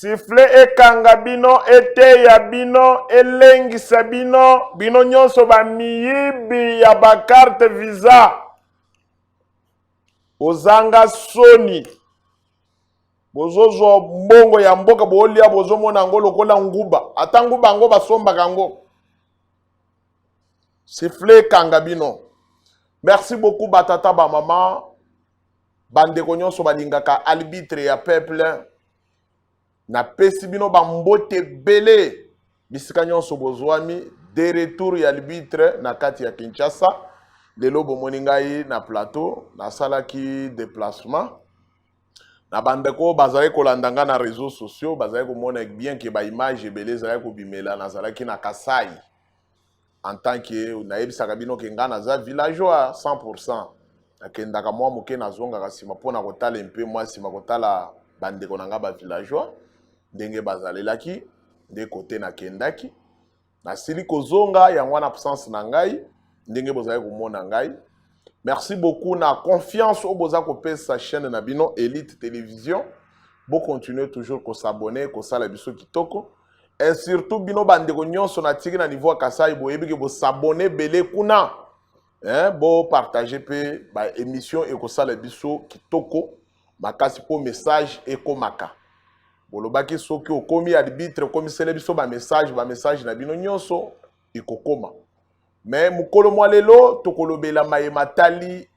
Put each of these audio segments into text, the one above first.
Siffle ekanga bino, eteya bino, elengisa bino, bino nyonso ba miyibi ya bakarte visa. Ozanga soni. Bozozo mbongo ya mboka bolia bozo mona ngo lokola nguba. Ata nguba ngo basomba kango. Siffle ekanga bino. Merci beaucoup batata ba mama. Bandeko nyonso balingaka arbitre ya peuple. Na pesi bino bambote bele bisika nyonso bozwami de retour ya arbitre na kati ya Kinshasa lelo bomoni ngai na plateau na salaki déplacement na bandeko bazali kolandanga na réseaux sociaux bazali komona bien que ba image ebele zali kobimela na zalaki na Kasai en tant que nayebisaka bino ke nga naza villageois 100% nakendaka mwa moke nazongaka nsima mpona kotala mpe mwa nsima kotala bandeko na nga ba villageois ndenge bazalelaki de côté na kendaki na sili kozonga yango na absence na ngai ndenge bozali komona ngai. Merci beaucoup na confiance au boza kopesa chaîne na bino Elite Télévision. Bo continuer toujours ko s'abonner ko sala biso kitoko et surtout bino bandeko nyonso na tiki na niveau Kasai boyebi ke bo s'abonner belé kuna bo partager pe ba émission et ko sala biso kitoko makasi po message et komaka. Bolobaki soki okomi arbitre komi sele biso ba message na bino nyonso ikokoma. Mais mukolo mwa lelo tokolobela mayematali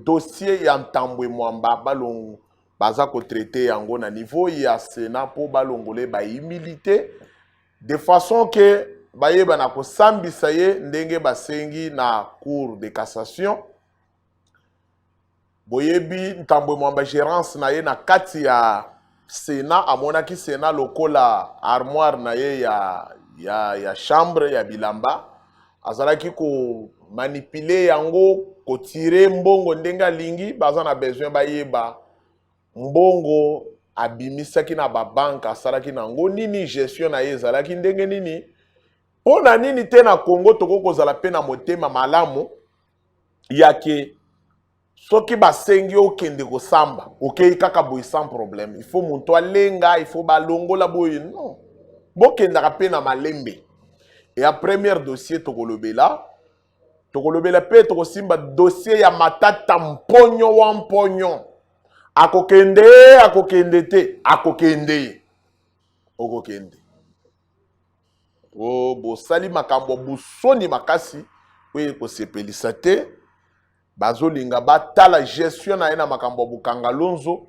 dossier ya Ntambwe Mwamba balongo baza ko traiter yango na niveau ya Sénat po balongole ba humilité de façon que bayeba na ko sambisa ye ndenge basengi na cour de cassation. Boyebi Ntambwe Mwamba gérance na ye na kati ya Sénat amonaki Sénat lokola armoire na ye ya chambre ya bilamba azalaki ko manipuler yango ko tirer mbongo ndenga lingi baza na besoin bayeba mbongo abimisaki na ba banque asalaki nango nini gestion na ye ezalaki ndenge nini pona nini te na Congo toko zala pe na motema malamu yake soki basengi okende ko samba okei kaka boy sans problème il faut muntu alenga il faut balongola boy non bokenda ka pe na malembe et à premier dossier tokolobela pe tokosimba dossier ya matata mponyo wa mponyo akokende te akokende okokende o bosali makambo busoni makasi we ko sepelisa te bazolinga batala gestion na ena makambo bukanga lonzo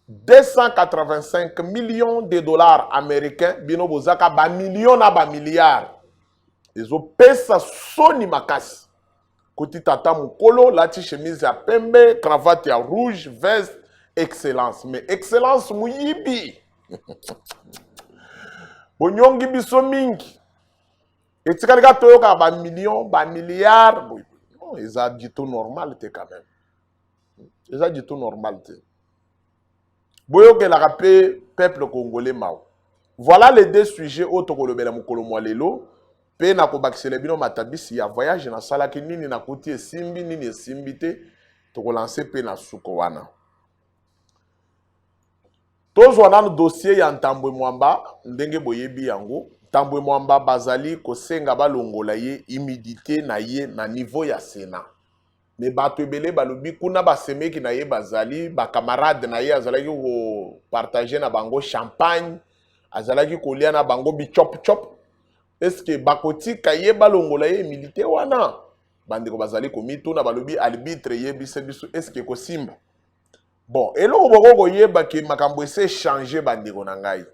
285 millions de dollars américains bino bozaka ba millions na ba milliards ezo pesa soni makasi kuti tata mukolo lati chemise ya pembe cravate ya rouge veste excellence mais excellence muyibi bonyongi biso mingi etikali toyoka ba millions ba milliards non eza du tout normal te quand même eza du tout normal te boyoke la rapé peuple congolais mao voilà les deux sujets au tokolobela mukolo mwa lelo pe na ko bakisele bino matabisi ya voyage na salaki nini na kuti esimbi nini esimbi te tokolancer pe na suko wana tozwana no dossier ya Ntambwe Mwamba ndenge boyebi yango Ntambwe Mwamba bazali kosenga balongola ye humidité na ye na niveau ya Sénat mais bato ebele balobi kuna basemeki na ye bazali ba camarade na ye azalaki ko partager na bango champagne azalaki kolia na bango bi chop chop. Est-ce que bakoti kaye balongola ye milité wana bandeko bazali komituna balobi arbitre ye biso est-ce que kosimba bon eloko boko yeba ke makambo ese changer bandeko na ngai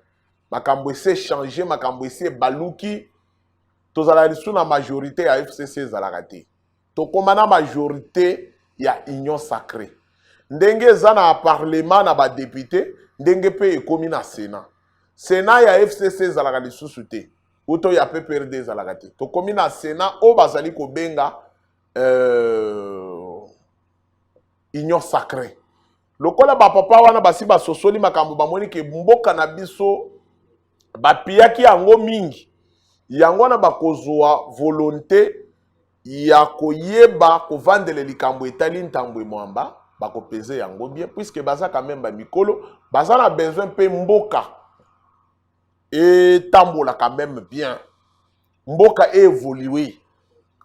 makambo ese changer makambo ese baluki tozala lisu na majorité ya FCC zalaka te tokoma na majorité ya union sacrée ndenge eza na parlement na ba député ndenge pe ekomi na Sénat ya FCC zalaka lisusu te Uto ya PPRD zalakati. To komi na Sénat o bazali ko benga union sacrée. Lokola ba papa wana basi ba sosoli makambo bamoni ke mboka na biso ba piyaki yango mingi. Yango na bakozwa volonté ya koyeba ko vandele likambo etali Ntambwe Mwamba bako peze yango bien puisque baza quand même ba mikolo baza na besoin pe mboka et tambola quand même bien. Mboka évolué.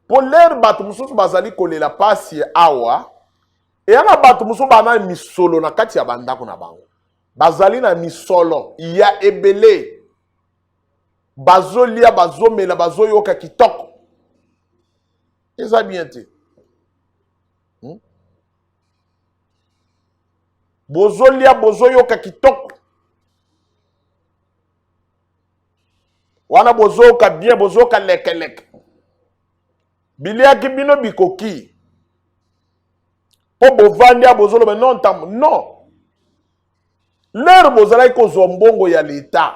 Pour l'air batu mususu bazali kolela pasi awa. Et yana batu mususu bana misolo na kati ya bandako na bango. Bazali na misolo. Il y a ebele. Bazolia bazomela bazoyoka kitoko. Eza bien te. Bozolia bozoyoka kitoko. Wana bozoka bien bozoka leke. Biliaki bino bikoki. Po bovandia bozolo mais non tam non. L'air bozala ko zombongo ya l'État.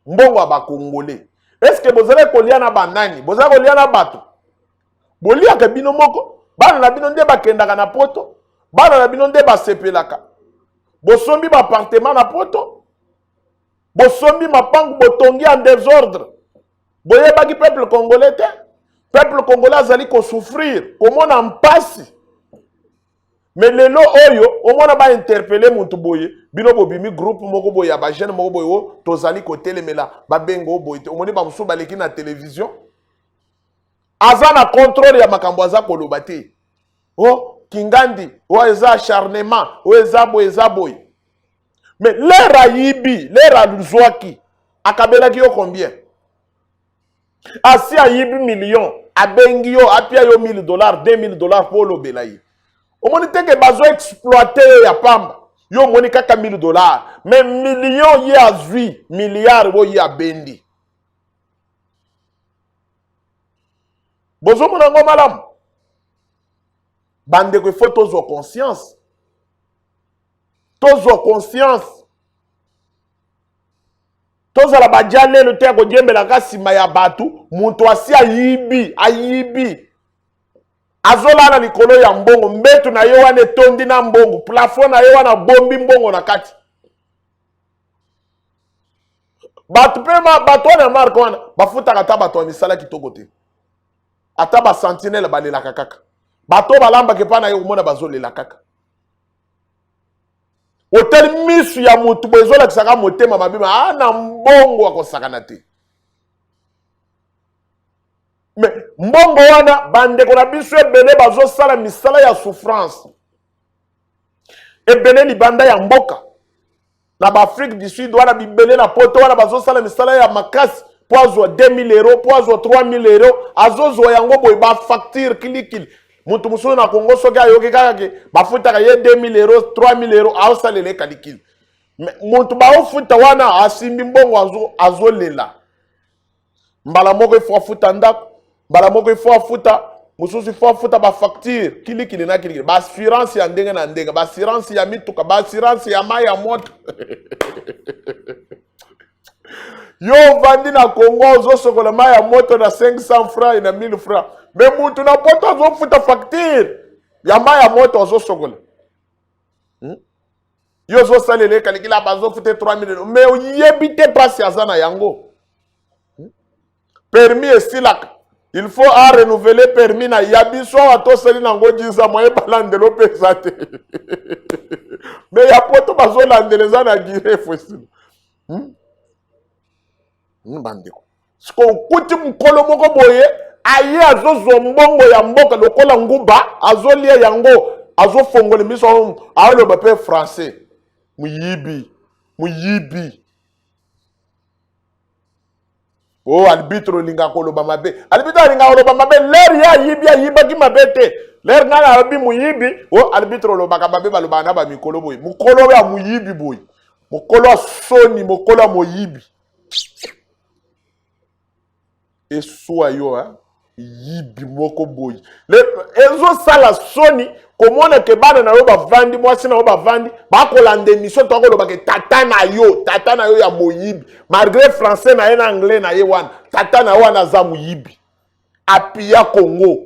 Mbongo aba Congolais. Est-ce que bozala ko liana banani? Bozala ko liana bato. Bolia ke bino moko. Bana na bino nde bakendaka na poto. Bana na bino nde basepelaka. Bosombi ba appartement na poto. Bosombi mapangu botongi en désordre. Boye baki peuple congolais te. Peuple congolais azali ko souffrir. Comment on passe? Mais lelo oyo, au moins ba interpeller mutu boye, bino bobimi groupe moko boye ba jeune moko boye o tozali ko telemela ba bengo boye. Au moins ba musu baleki na télévision. Aza na contrôle ya makambo aza koloba te. Oh, Kingandi, o eza acharnement, o eza boye. Mais l'air ayibi, l'air aluzwaki, akabelaki yo combien? Asi ayibi million, abengi yo, apia yo $1000, $2000 pour l'obelayi. Au moins, que bazo exploité ya pamba. Yo moni kaka $1000. Mais millions y a zui, milliards y a bendi. Bozo monango malam. Bande ko faut tozo conscience. Tozo conscience. Tozo la bajale le te ko diembe la kasi maya batu, muntu asi ayibi. Azola na likolo ya mbongo mbetu na yo wane tondi na mbongo plafond na yo wana bombi mbongo na kati batu pema batu wana marque wana bafuta kata batu misala kitoko te ata ba sentinelle balela kaka bato balamba ke pa na yo mona bazolela kaka hotel misu ya mutu bezola kisaka motema mabima na mbongo akosakana te. Mais mbongo wana bande ko na biso ebele bazo sala misala ya souffrance. Ebele libanda ya mboka. Na ba Afrique du Sud wana bibele na poto wana bazo sala misala ya makasi poazwa 2000 euros, poazwa 3000 euros, azozwa yango boy ba facture kilikili. Mutu muso na Congo soki ayoki kaka ke bafuta ka ye 2000 euros, 3000 euros aosalele kalikili. Mutu ba ofuta wana asimbi mbongo azolela. Mbala moko ifo afuta ndako. Mbala moko ifo afuta mususu ifo afuta ba facture kilikili na kilikili ba assurance ya ndenge na ndenge ba assurance ya mituka ba assurance ya mai ya moto. Yo vandi na Congo ozo sokola mai ya moto na 500 francs na 1000 francs mais mutu na poto ozo futa facture ya mai ya moto ozo sokola. Yo zo salele kalikili bazo futa 3000 mais yebite passe azana yango. Permis et silak. Il faut à renouveler permis na yabiso atoseli nango jiza moye balandelo pesate. Mais ya poto bazo landeleza na gire fosile. Bandeko. Siko kuti mkolo moko boye aye azozo mbongo ya mboka lokola nguba azolia yango azofongole miso awolo bape français. Muyibi. Oh, arbitre linga koloba mabe. Arbitre linga koloba mabe. L'air ya yiba ki mabete. L'air ngana abi muyibi. Oh, arbitre loba kababe baloba na ba mikolo boy. Mukolo ya muyibi boy. Mukolo soni, mukolo moyibi. Et soit yo yibi moko boy. Ezo sala soni komona ke bana na yo bavandi mwasi na yo bavandi bakolanda émission to koloba ke tata na yo ya moyibi malgré français na ye na anglais na ye wana tata na wana za moyibi apia Congo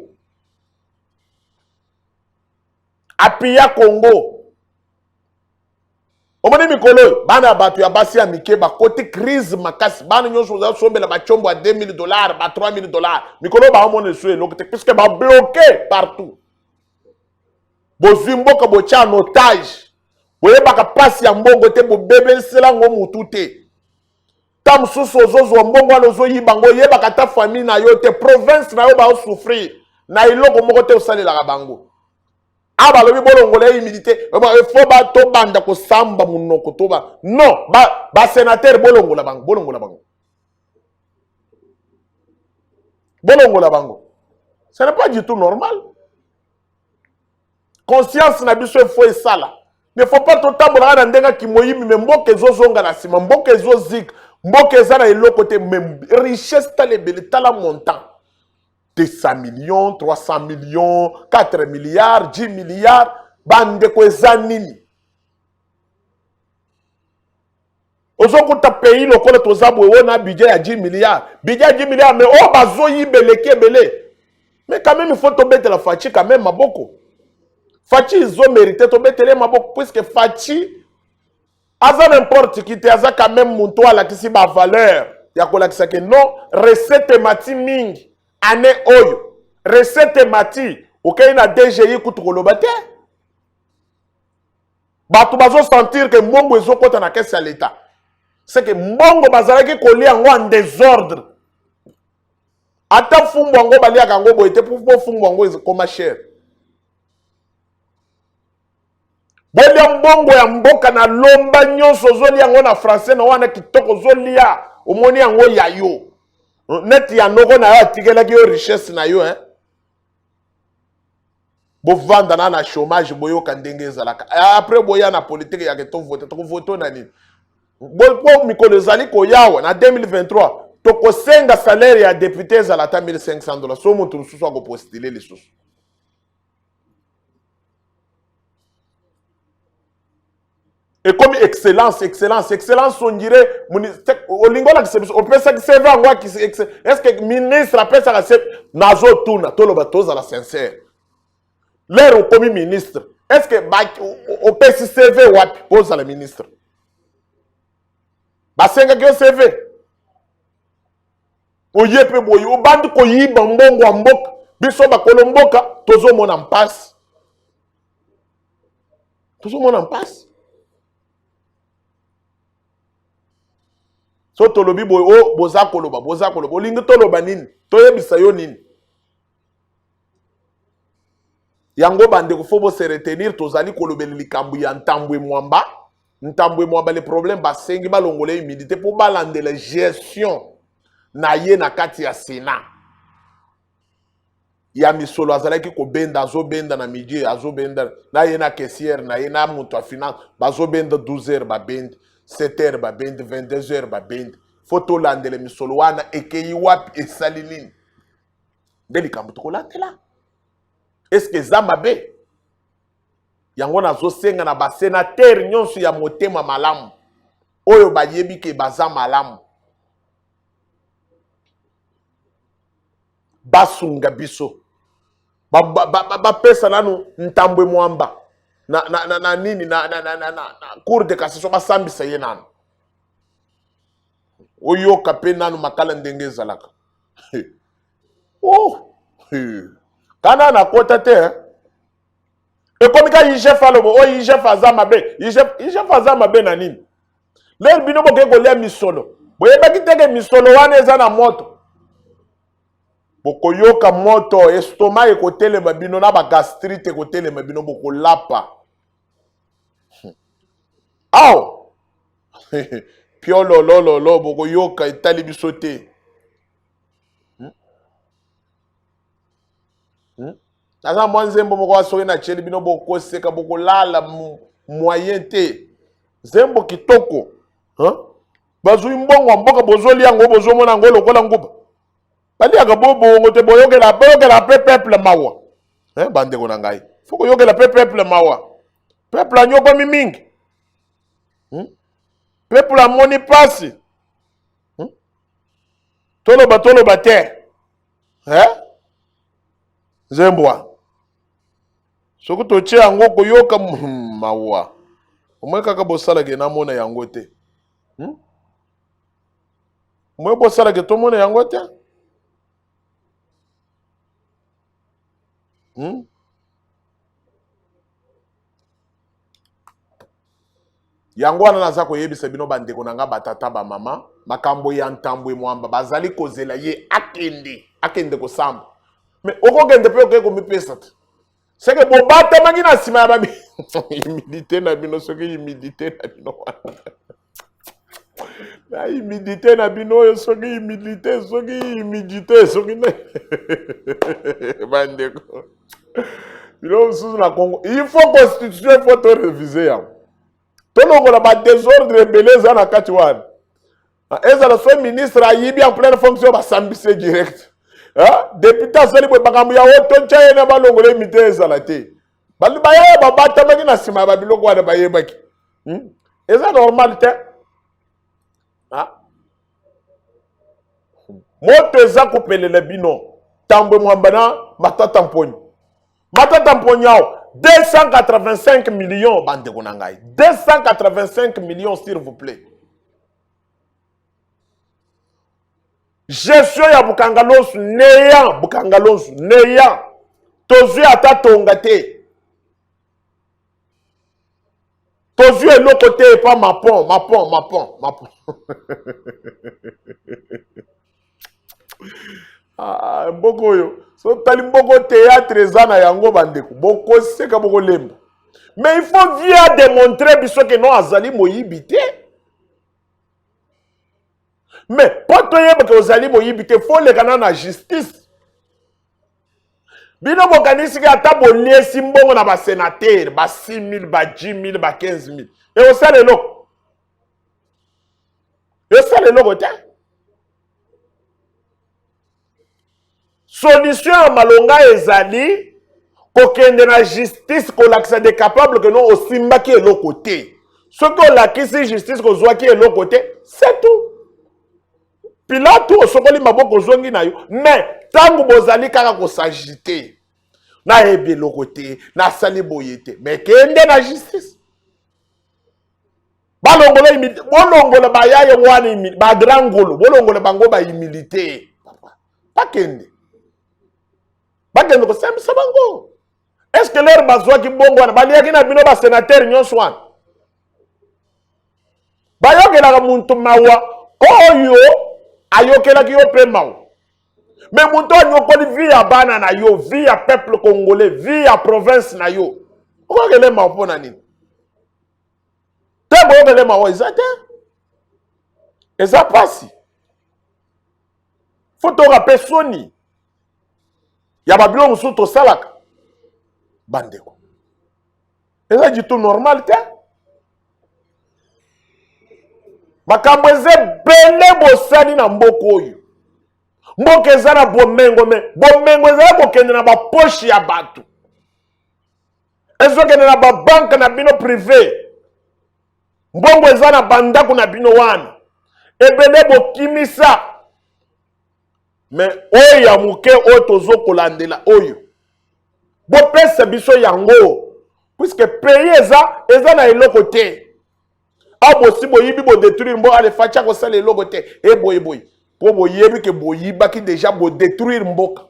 omoni mikolo bana batu ya basi ya mike ba côté crise makasi bana nyonso za sombela ba chombo à $2000 ba $3000 mikolo ba omone so eloko puisque ba bloqué partout. Bozimboka bocha en otage. Boye baka pasi ya mbongo te bo bebe selango mutu te. Tam sozo mbongo lozo yibango yeba kata famille na yo te province na yo ba souffrir na iloko moko te osali la bango aba lobi bolongola humilité faut ba to banda ko samba munoko to ba non ba sénateur bolongola bango ce n'est pas du tout normal. Conscience na biso faut et ça là. Ne faut pas tout tambola na ndenga ki moyimi me mboke zonga na sima mboke zik mboke za na eloko te même richesse ta lebele tala montant 200 millions 300 millions 4 milliards 10 milliards bande ko ezanini ozokuta pays lokola tozabwe wona budget ya 10 milliards budget ya 10 milliards mais oh bazo yibeleke ebele mais quand même il faut tomber de la fatigue quand même maboko Fachi ils ont mérité de mettre maboko puisque Fachi aza n'importe qui te aza quand même monto à la kisi ba valeur ya ko la que non recette mati mingi ane oyo recette mati okay na DGI kutu koloba te batu bazo sentir que mbongo ezo kota na caisse ya l'état c'est que mbongo bazalaki kolia ngo en désordre ata fumbo ngo balia kango boyete pour fumbo ngo ezokoma cher. Bolia mbongo ya mboka na lomba nyonso zolia ngo na français na wana kitoko zolia omoni yango ya yo net ya noko na yo atikelaki yo richesse na yo bovanda na chômage boyoka ndenge ezalaka après boya na politique ya keto vote na nini bo mikolo ezali koyawa na 2023 tokosenga salaire ya député ezala ta $1500 so moto lususu akopostile lisusu. Et comme excellence, on dirait, on peut ça que c'est vrai, est-ce que le ministre appelle ça que nazo tourna, tout le bateau à la sincère. L'air au premier ministre, est-ce que on peut se servir ou pose à le ministre? Basenga qui CV. Oye pe boye, o bandu ko yiba mbongo wa mboka, biso ba kolomboka, tozo mona mpasse. Tozo mona mpasse. So tolobi boy o boza koloba olingi toloba nini toyebisa yo nini yango bande ko faut se retenir tozali kolobeli likambu ya ntambwe mwamba le problème basengi balongole humidité pour balande la gestion na ye na kati ya Sénat ya misolo azalaki ko benda azobenda na midi azobenda na ye na caissière na ye na mutu a finance bazobenda 12h ba benda 7h ba bend 22h ba bend photo landele misolo wana ekei wapi esali nini nde likambo tokolandela est-ce que eza mabe yango nazosenga na basénateur nyonso ya motema malamu oyo bayebi ke baza malamu basunga biso bapesa nanu ntambwe mwamba na nini na cour de cassation basambisa ye nanu oyoka pe nanu makala ndenge ezalaka oh kana na kota te ekomika IGF alobo o IGF aza mabe IGF aza mabe na nini lelo bino boke kolia misolo boyebaki teke misolo wana eza na moto bokoyoka moto estomac ekotelema bino na bagastrite ekotelema bino bokolapa aw piolo lolo bokoyoka etali biso te naza mwa nzembo moko asoki na tieli bino bokoseka bokolala moyen te nzembo kitoko bazwi mbongo ya mboka bozolia yango bozomona yango lokola nguba baliaka bobongo te boyokela pe peuple mawa bandeko na ngai fo koyokela pe peuple mawa peuple anyokomi mingi peuple amoni pasi toloba te nzembwa soki totie yango koyoka mawa omoi kaka bosalaki namona yango te omoi bosalaki tomona yango te yango wana naza koyebisa bino bandeko na nga batata ba mama makambo ya ntambwe mwamba bazali kozela ye akende kosamba mais okokende pe okoki komipesa te seke bobatamaki na nsima ya babi humidité na bino soki humidité na bino wana na humidité na bino oyo soki humidité soki na bandeko bino mosusu na Congo il faut constitution il faut to réviser yango tolongola badésordre rebele eza na kati wana ezala so ministre ayibi en pleine fonction basambise direct député asali boye makambo ya otontia ye na balongola emite ezala te bayaya babatamaki na nsima ya babiloko wana bayebaki eza normal te moto eza kopelela bino tambwe mwamba na matata mponi awo 285 millions bandeko na ngai 285 millions s'il vous plaît gestion ya bukangalosu neya tozwi ata tonga te tozwi eloko te epa mapon mboko oyo so tali mboko théâtre eza na yango bandeko bokoseka bokolemba mais il faut via démontrer biso ke non azali moyibi te mais po toyeba ke ozali moyibi te fo lekana na justice bino bokanisiki ata boliesi mbongo na basénatere ba 6 000 ba 10 000 ba 15 000 e osala eloko te solution ya malonga ezali kokende na justice kolakisa de capable que non osimbaki eloko te soki olakisi justice kozwaki eloko te c'est tout Pilate osokoli maboko ozongi na yo mais tangu bozali kaka kosagite na yebi eloko te nasali boye te mais kende na justice bolongola bayaye wani bagrangolo bolongola bango bahumilité bakende kosambisa bango est ce que lere bazwaki bongo wana baliaki na bino basénatere nyonso wana bayokelaka muntu mawa oyo ayokelaki yo mpe mawa mais muntu anyokoli vi ya bana na yo vi ya peuple congolais vi ya province na yo okokele mawa mpo na nini te boyokele mawa eza te eza pasi fo torape soni ya babilo mosusu tosalaka bandeko eza jitu normal te makambo eza ebele bosali na mboka oyo mboka eza na bomengo me bomengo eza kokende na baposhi ya bato ezokende na babanke na bino privé mbongo eza na bandako na bino wana ebele bokimisa mais oyo ya moke oyo tozokolandela oyo bopesa biso yango puisque pays eza na eloko te abosi boyibi bodétruire mbo alefatia kosala eloko te eboyeboye mpo boyebi ke boyibaki déjà bodétruire mboka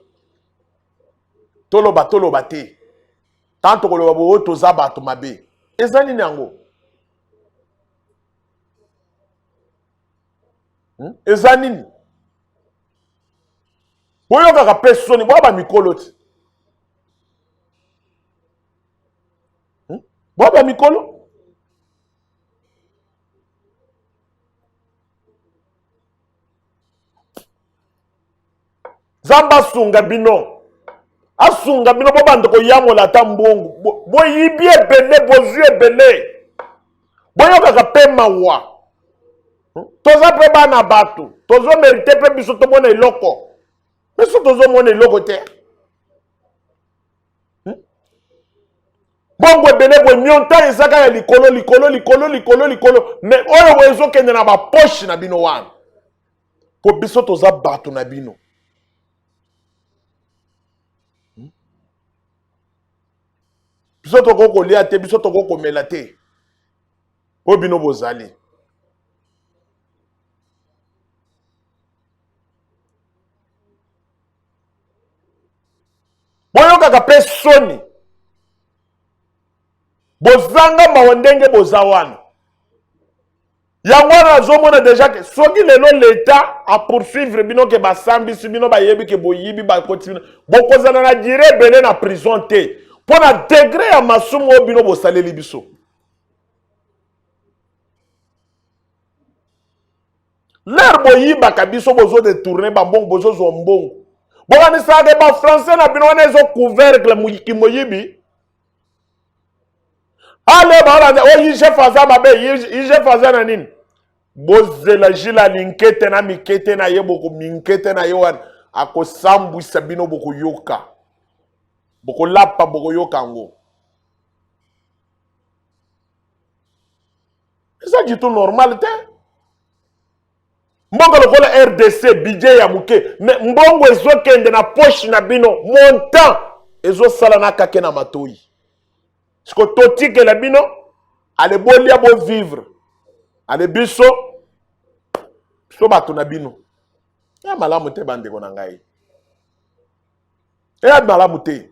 toloba te tant tokoloba boyo toza bato mabe eza nini yango eza nini boyokaka mpe soni boya bamikolo te boya bamikolo Zamba asunga bino bo bandeko yamola ata mbongo boyibi ebele bozwi ebele boyokaka mpe mawa toza mpe bana bato tozomerite mpe biso tomona eloko biso tozomona eloko te bongo ebele boye mionta ezaka ya likolo mais oyo boye ezokende na baposhe na bino wana po biso toza bato na bino biso tokoki kolia te biso tokoki komela te po bino bozali boyokaka mpe soni bozanga mawa ndenge boza wana Yangwana zomona déjà que soki lelo l'état a poursuivre bino ke basambi si bino bayebi ke boyibi ba continue bokozana na dire belé na prison te pour na degré ya masumu o bino bosaleli biso. L'air boyiba ka biso bozo détourner ba mbongo bozo zo mbongo. Bokani sa ke ba français na bino wana ezo couvercle muyiki moyibi. Ale ba wana o yije faza mabe yije faza na nini? Bozela jila linkete na mikete na ye boko minkete na ye wana akosambwisa bino boko yoka. Boko lapa boko yoka ngo. Ça dit tout normal te. Mbongo lokola RDC budget ya muke mbongo ezokende na poche na bino montant ezosala na kake na matoi. Siko totike la bino ale bolia bo vivre. Ale biso so bato na bino. Ya malamu te bandeko na ngai. Ya malamu te.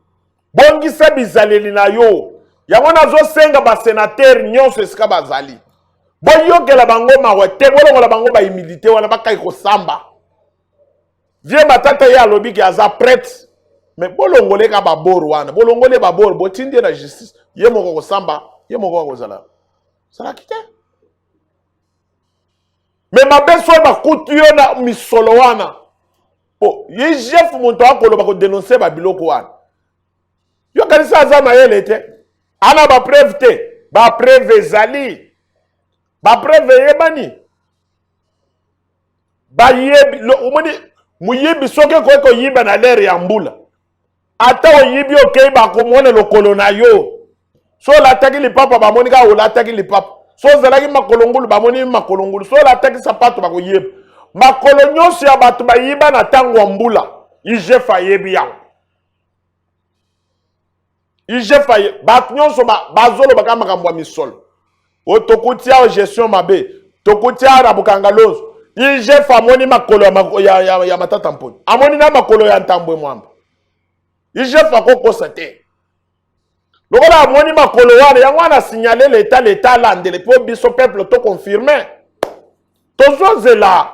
Bongisa bizaleli na yo. Yango nazo senga ba sénateur nyonso esika bazali. Boyokela bango mawe te bolongola bango ba humilité wana bakai ko samba. Vie matata ya lobi ki aza prêtre. Mais bolongole ka baboro wana. Bolongole baboro botindi na justice. Ye moko ko samba, ye moko ko zala. Sala kite. Mais ma beso ba kutu yo na misolo wana. Oh, ye chef muntu akolo ba ko dénoncer ba biloko wana. Yo kanisa za mayele te. Ana ba preuve te. Ba preuve ezali. Ba preuve yebani. Ba yebi lo umoni muyibi soke ko yiba na lere ya mbula. Ata o yibi okay ba ko mona lokolo na yo. So la taki li papa ba monika o la taki li papa. So zalaki makolongulu ba moni makolongulu. So la taki sapato ba ko yeb. Makolo nyonso ya bato ba yiba na tango mbula. Ije fa yebi yang. Ije fa bato nyonso ba zolo ba kama kambwa misolo. O tokutia o gestion mabe. Tokutia na bukangalozo. Ije fa moni makolo ya matata mponi. Amoni na makolo ya ntambwe mwamba. Ije fa koko sate. Lokola amoni makolo wana yango wana signaler l'état landele po biso peuple to confirmer. Tozo zela.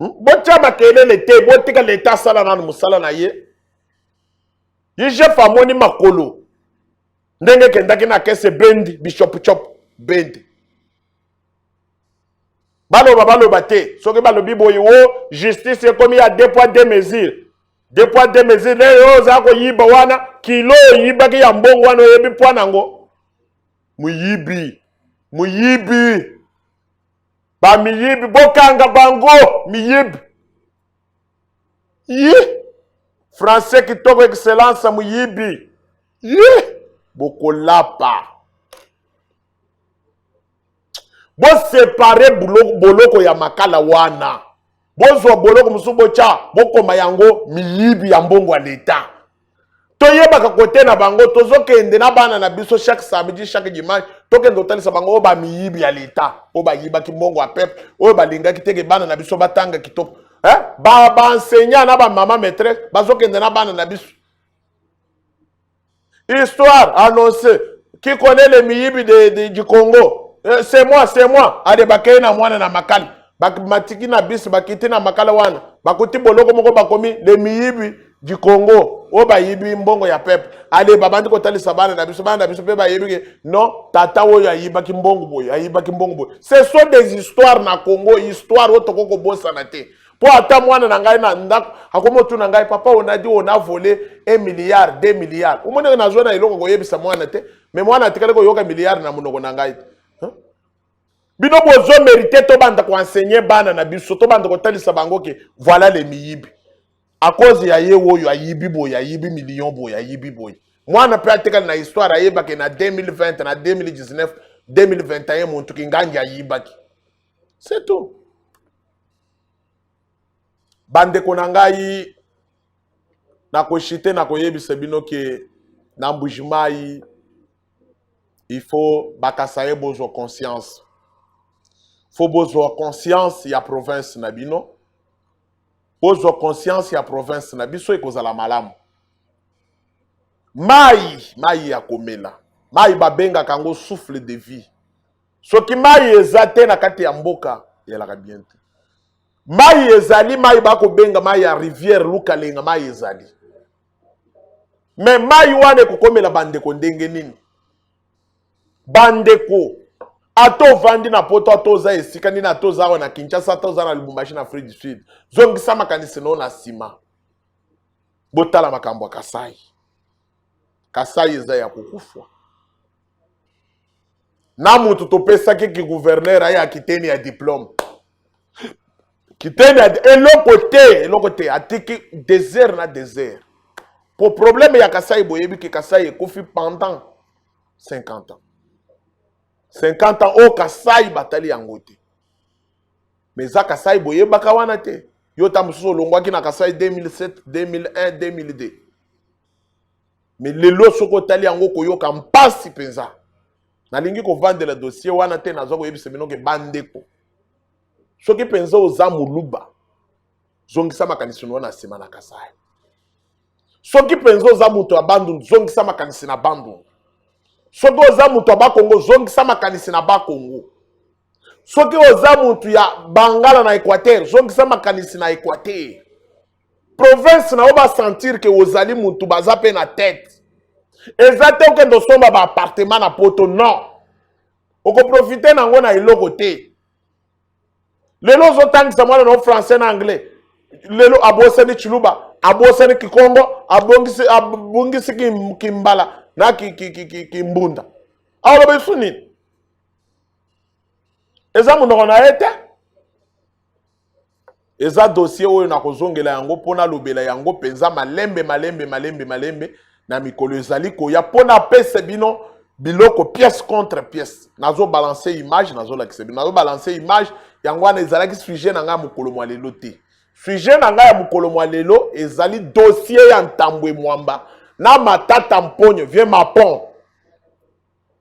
Botia makele l'été botika l'état sala na musala na ye. Ije fa moni makolo. Ndenge kendaki na kese bendi bishop chop bendi. Baloba te. Soki balobi boyi wo justice ekomi ya 2 poids 2 mesures. 2 poids 2 mesures leo za ko yiba wana kilo yiba ki ya mbongo wana yebi poids nango. Muyibi. Ba miyibi bokanga bango miyibi. Yi. Français kitoko excellence muyibi. Yi. Bokolapa. Bo séparer boloko ya makala wana. Bozo boloko musubo cha bokoma yango miyibi ya mbongo ya leta. Toyeba ka kote na bango tozokende na bana na biso chaque samedi chaque dimanche tokende otalisa bango ba miyibi ya leta. O ba yiba ki mbongo ya peuple, o ba linga kiteke bana na biso batanga kitoko. Ba enseignant na ba maman maîtresse bazokende na bana na biso. Histoire annoncée. Qui connaît les miyibi du Congo? C'est moi. Ade bakay na mwana na makali. Matiki na bis bakiti na makala wana. Bakuti boloko moko bakomi les miyibi du Congo. O ba yibi mbongo ya peuple. Ade babandi ko tali sabana na biso pe ba yibi non tata wo ya yiba ki mbongo boy. Ce sont des histoires na Congo, histoire otoko ko bossa na te. Po ata mwana na ngai na ndako akomo tu na ngai papa on a dit on a volé 1 milliard 2 milliards umone na zona iloko ko yebisa mwana te mais mwana atikale ko yoka milliard na munoko na ngai bino bozo mérité to banda ko enseigner bana na biso to banda ko talisa bango ke voilà les miyibi à cause ya ye woyo ayibi boy ayibi million boy ayibi boy mwana pe atikale na histoire ayeba ke na 2020 na 2019 2021 muntu kingangi ayibaki c'est tout. Bande konangai na koshite na koyebisa bino ke na mbujimai il faut bakasaye bozo conscience. Faut bozo conscience ya province na bino. Bozo conscience ya province na biso ekozala malamu. Mai ya komela. Mai babenga kango souffle de vie. Soki mai ezate na kati ya mboka yalaka bien te. Mai ezali mai bako benga mai ya rivière lukalenga mai ezali. Mais mai wane kokomela bandeko ndenge nini? Bandeko ato vandi na poto atoza esika nini atoza wana Kinshasa atoza na Lubumbashi na Afrique du Sud. Zongisa makanisi no na sima. Botala makambo Kasai. Kasai eza ya kukufwa. Na mutu topesaki ki gouverneur aya kiteni ya diplôme. Kiteni ya eloko te atiki désert na désert. Pour problème ya Kasai boyebi ki Kasai ekufi pendant 50 ans. 50 ans au Kasai batali yango te. Mais za Kasai boyebaka wana te. Yo tamususu longwaki na Kasai 2007, 2001, 2002. Mais lelo soko tali yango koyoka mpasi penza. Nalingi ko vendre le dossier wana te nazo ko yebisa bino ke bandeko. Soki penza oza muluba. Zongisa makanisi no na sima na Kasai. Soki penza oza muto abandu zongisa makanisi na bandu. Soki oza mutu ba Congo zongisa makanisi na ba Congo. Soki oza mutu ya Bangala na Équateur zongisa makanisi na Équateur. Province na oba sentir que ozali mutu baza pe na tête. Ezate oke ndo somba ba appartement na poto non. Oko profiter nango na iloko te. Lelo zotangisa mwana no français na anglais. Lelo aboseni Chiluba, aboseni Kikongo, abongisi Kimbala. Na ki mbunda. Aolo besu nini? Eza munoko na ete? Eza dossier oyo na kozongela yango pona lobela yango penza malembe na mikolo ezali koya pona pese bino biloko pièce contre pièce. Nazo balancer image, nazo lakise bino. Nazo balancer image yango wana ezalaki sujet na nga mukolo mwa lelo te. Sujet na nga ya mukolo mwa lelo ezali dossier ya Ntambwe Mwamba. Na matata mponyo vient ma pont.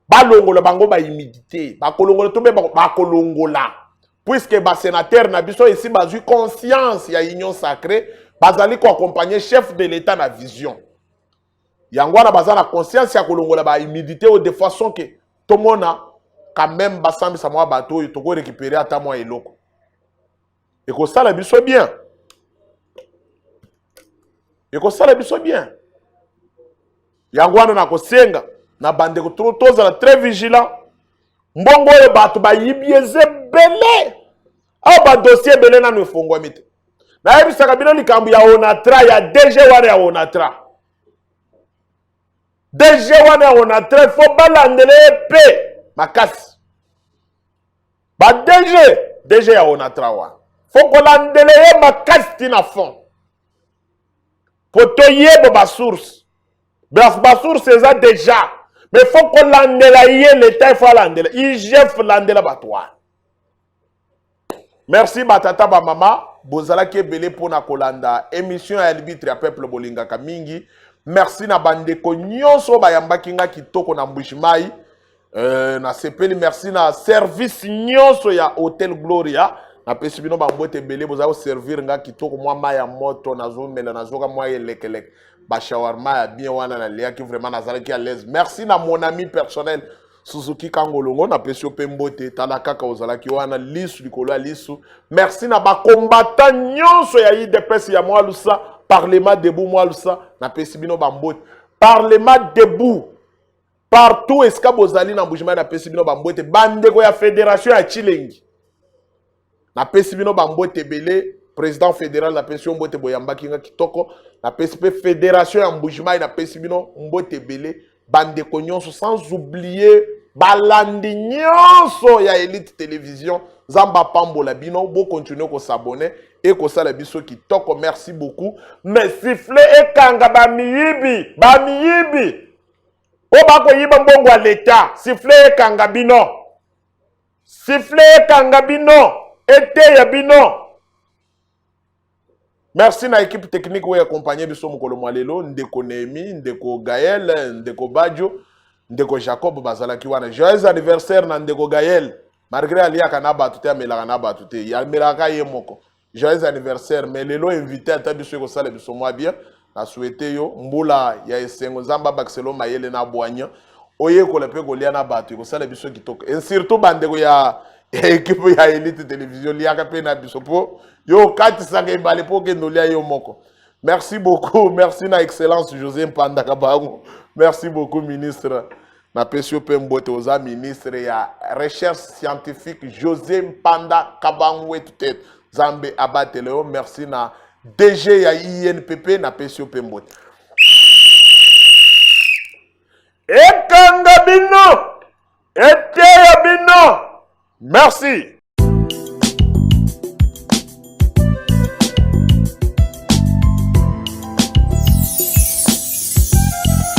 Balongola bango ba humidité. Bakolongola tobe bakolongola. Puisque ba sénateur na biso ici bazui conscience ya union sacrée, bazali ko accompagner chef de l'état na vision. Yangwana bazana conscience ya kolongola ba humidité de façon que tout le monde quand même basambi sa mwa bateau to ko récupérer ata mwa eloko. Et ko sala biso bien. Et ko sala biso bien. Yangwana na kosenga na bande ko tozala très vigilant. Mbongo e batu ba yibieze belé. A ba dossier belé na no fongwa mite. Na yebisaka bino likambu ya Onatra ya DG wana ya Onatra. DG wana ya Onatra fo balandele pe makasi. Ba DG ya Onatra wana. Fo kolandele makasi tina fond. Poto yebo ba source. Ba source eza déjà. Mais faut qu'on landela yé l'état faut landela. IGF landela batwa. Merci batata ba mama. Bozala ke belé pona kolanda émission ya arbitre ya peuple bolinga kamingi. Merci na bandeko nyonso bayamba kinga kitoko na Mbushimai. Na sepeli merci na service nyonso ya Hotel Gloria. Na pesi bino bambote belé bozala servir nga kitoko mwa maya moto na zomela na zoka mwa elekelek. Bashawarma ya bien wana na lea qui vraiment nazalaki à l'aise. Merci na mon ami personnel Suzuki Kangolongo na pesio pembote talaka ka ozalaki wana lisu likolo lisu. Merci na ba combattant nyonso ya IDPS ya moi lusa parlement debout moi lusa na pesi bino bambote. Parlement debout partout eska bozali na Mbushimai na pesi bino bambote bandeko ya fédération ya Chilengi. Na pesi bino bambote belé président fédéral na pension mbote boyamba kinga kitoko na PSP fédération ya Mbushimai na pesi bino mbote belé bandeko nyonso sans oublier balandi nyonso ya Elite Télévision zamba pambola bino bo continuer ko s'abonner et ko sala biso kitoko merci beaucoup mais siffler et kanga ba miyibi o ba ko yiba mbongo wa l'état siffler et kanga bino ete ya bino. Merci na équipe technique où accompagné biso mukolo mwalelo ndeko Nemi, ndeko Gaël, ndeko Badjo, ndeko Jacob bazalaki wana. Joyeux anniversaire na ndeko Gaël. Malgré alia kanaba tuté amelaka na batute. Ya melaka ye moko. Joyeux anniversaire mais lelo invité ata biso ko sala biso mwa bien. Na souhaité yo mbula ya esengo zamba Baxelo mayele na boanya. oye ko lepe ko liana batu ko sala biso kitoko et surtout bandeko ya équipe ya Elite Télévision liaka pe na biso po yo kati sanga ibale po ke nolia yo moko. Merci beaucoup, merci na excellence José Mpanda Kabango. Merci beaucoup ministre na pesio Pembote oza ministre ya recherche scientifique José Mpanda Kabango tout Zambe Abateleo. Merci na DG ya INPP na pesio Pembote. Ekanga bino, eteya bino. Merci.